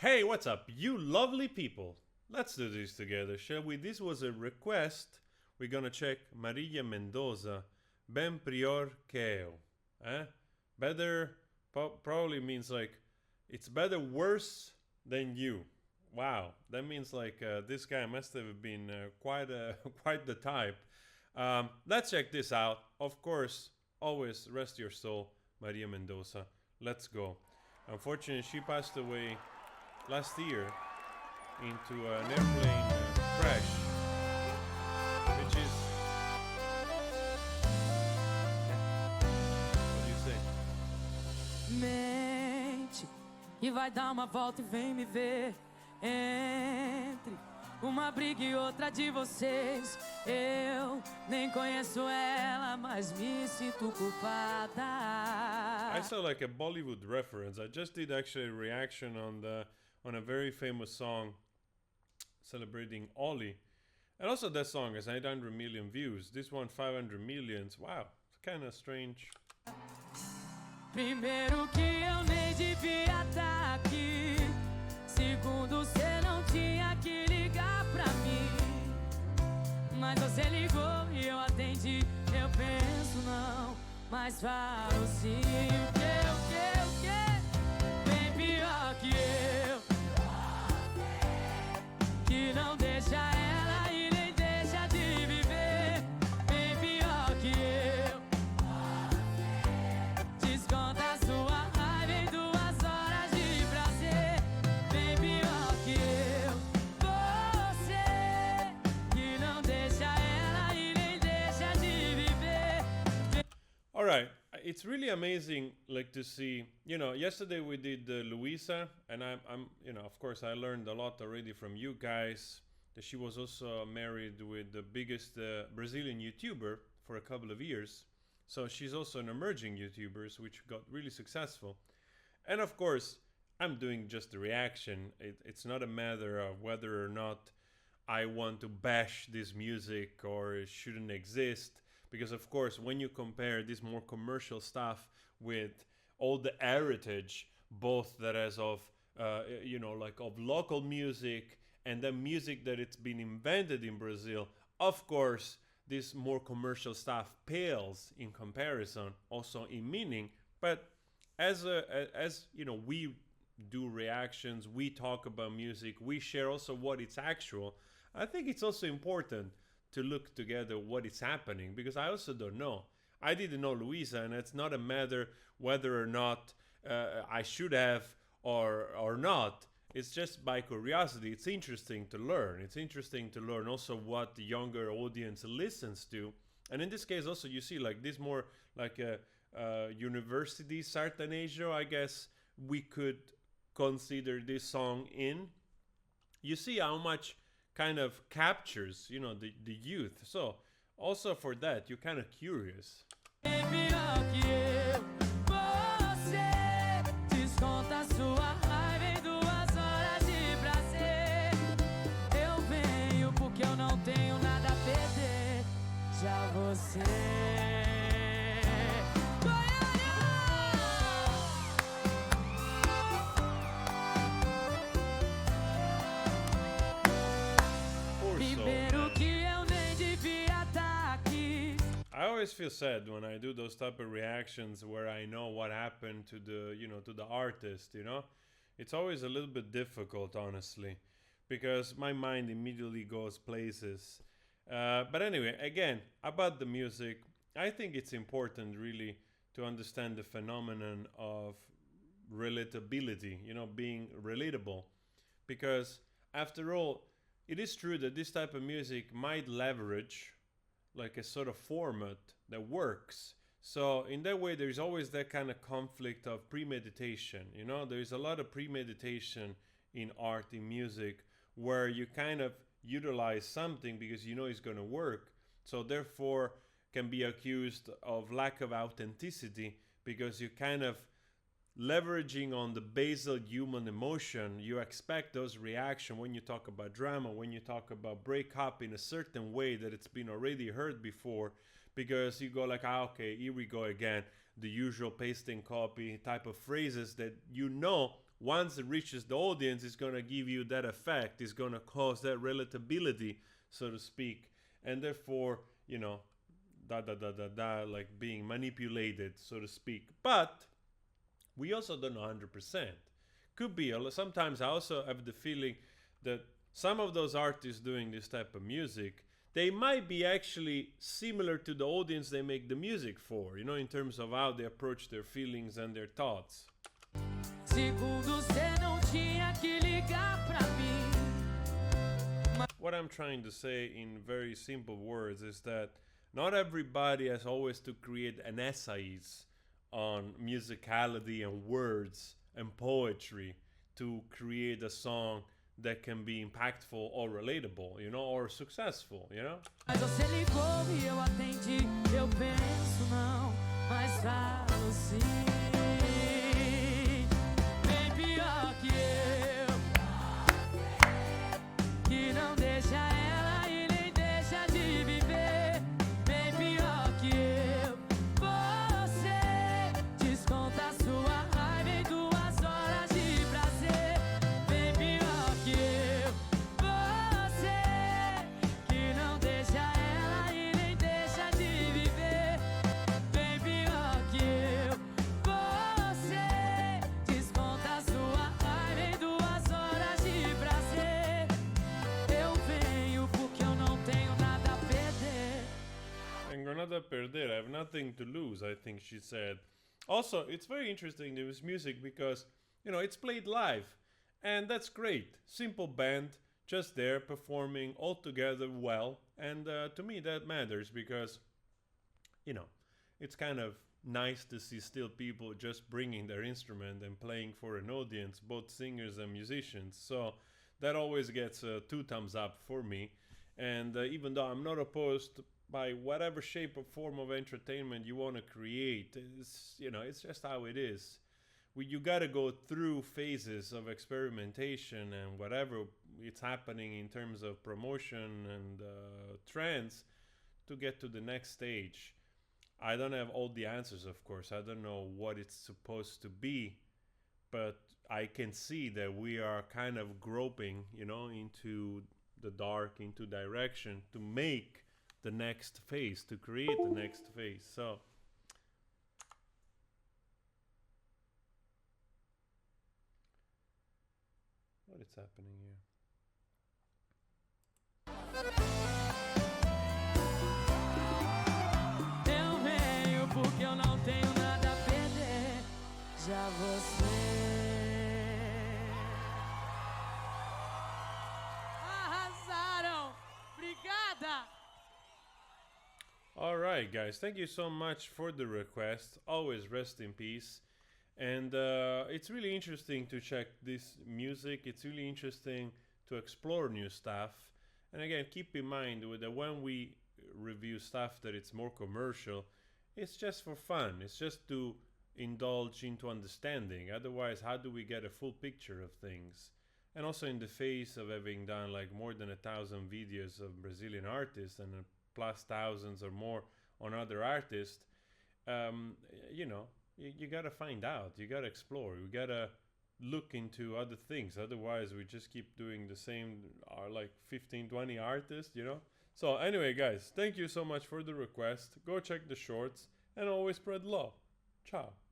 Hey, what's up, you lovely people? Let's do this together, shall we? This was a request. We're gonna check Maria Mendoza, Ben Prior Keo. Eh? Better, probably means like, it's better worse than you. Wow, that means like this guy must have been quite the type. Let's check this out. Of course, always rest your soul, Maria Mendoza. Let's go. Unfortunately, she passed away last year into an airplane crash, which is, what do you say? Mente e vai dar uma volta e vem me ver. Entre uma briga e outra de vocês, eu nem conheço ela, mas me sinto culpada. I saw like a Bollywood reference. I just did actually a reaction on a very famous song celebrating Oli. And also that song has 800 million views. This one 500 millions. Wow, it's kind of strange. Primeiro que eu nem devia estar aqui. Segundo, cê não tinha que ligar pra mim. Mas você ligou e eu atendi. Eu penso não, mas falo sim. O que? Bem pior que eu. Que não deixa ela e nem deixa de viver. Bem pior que eu. Desconta sua raiva em 2 horas de prazer. Bem pior que eu. Você que não deixa ela e nem deixa de viver. All right, it's really amazing, like to see. Yesterday we did Luisa, and of course, I learned a lot already from you guys. That she was also married with the biggest Brazilian YouTuber for a couple of years. So she's also an emerging YouTuber, which got really successful. And of course, I'm doing just the reaction. It's not a matter of whether or not I want to bash this music or it shouldn't exist. Because of course, when you compare this more commercial stuff with all the heritage, both that is of like of local music and the music that it's been invented in Brazil, of course, this more commercial stuff pales in comparison, also in meaning. But as we do reactions, we talk about music, we share also what it's actual. I think it's also important to look together what is happening, because I also don't know. I didn't know Luisa, and it's not a matter whether or not I should have or not. It's just by curiosity. It's interesting to learn. It's interesting to learn also what the younger audience listens to. And in this case, also you see like this more like a university sertanejo, I guess we could consider this song in. You see how much kind of captures, the youth. So also for that, you're kind of curious. Bem pior que eu. Você desconta sua raiva em 2 horas de prazer. Eu venho porque eu não tenho nada a perder. Já você. Poor soul, Primeiro man. que eu nem devia estar aqui. I always feel sad when I do those type of reactions where I know what happened to the artist. It's always a little bit difficult, honestly, because my mind immediately goes places. But anyway, again, about the music, I think it's important really to understand the phenomenon of relatability, being relatable, because after all, it is true that this type of music might leverage like a sort of format that works. So in that way, there's always that kind of conflict of premeditation. There's a lot of premeditation in art, in music, where you kind of utilize something because you know it's going to work. So therefore, can be accused of lack of authenticity because you kind of leveraging on the basal human emotion. You expect those reactions when you talk about drama, when you talk about breakup in a certain way that it's been already heard before, because you go like, okay, here we go again, the usual paste and copy type of phrases that once it reaches the audience, it's gonna give you that effect. It's gonna cause that relatability, so to speak, and therefore, like being manipulated, so to speak. But we also don't know 100%. Could be. Sometimes I also have the feeling that some of those artists doing this type of music, they might be actually similar to the audience they make the music for, in terms of how they approach their feelings and their thoughts. What I'm trying to say in very simple words is that not everybody has always to create an essays on musicality and words and poetry to create a song that can be impactful or relatable, or successful, Mas você ligou e eu atendi. Eu penso não, mas falo sim. Bem pior que eu, que não deixa ela e nem deixa de viver. Bem pior que eu, você desconta sua raiva em 2 horas de prazer. Bem pior que eu, você que não deixa ela e nem deixa de viver. Bem pior que eu, você desconta sua raiva em 2 horas de prazer. Eu venho porque eu não tenho nada a perder. Tengo nada a perder. I have nothing to lose, I think she said. Also, it's very interesting, this music, because, it's played live. And that's great. Simple band, just there, performing all together well. And to me, that matters because, it's kind of nice to see still people just bringing their instrument and playing for an audience, both singers and musicians. So that always gets 2 thumbs up for me. And even though I'm not opposed by whatever shape or form of entertainment you want to create, it's just how it is. You got to go through phases of experimentation and whatever it's happening in terms of promotion and trends to get to the next stage. I don't have all the answers, of course. I don't know what it's supposed to be, but I can see that we are kind of groping, into the dark, into direction to make the next phase, to create the next phase. So what is happening here? Eu venho porque eu não tenho nada a perder. Já você arrasaram. Obrigada. All right, guys, thank you so much for the request. Always rest in peace. And it's really interesting to check this music. It's really interesting to explore new stuff. And again, keep in mind that when we review stuff that it's more commercial, it's just for fun. It's just to indulge into understanding. Otherwise, how do we get a full picture of things? And also in the face of having done like more than 1,000 videos of Brazilian artists and plus thousands or more on other artists, you gotta find out, you gotta explore, you gotta look into other things. Otherwise we just keep doing the same, like 15, 20 artists, So anyway, guys, thank you so much for the request. Go check the shorts and always spread love. Ciao.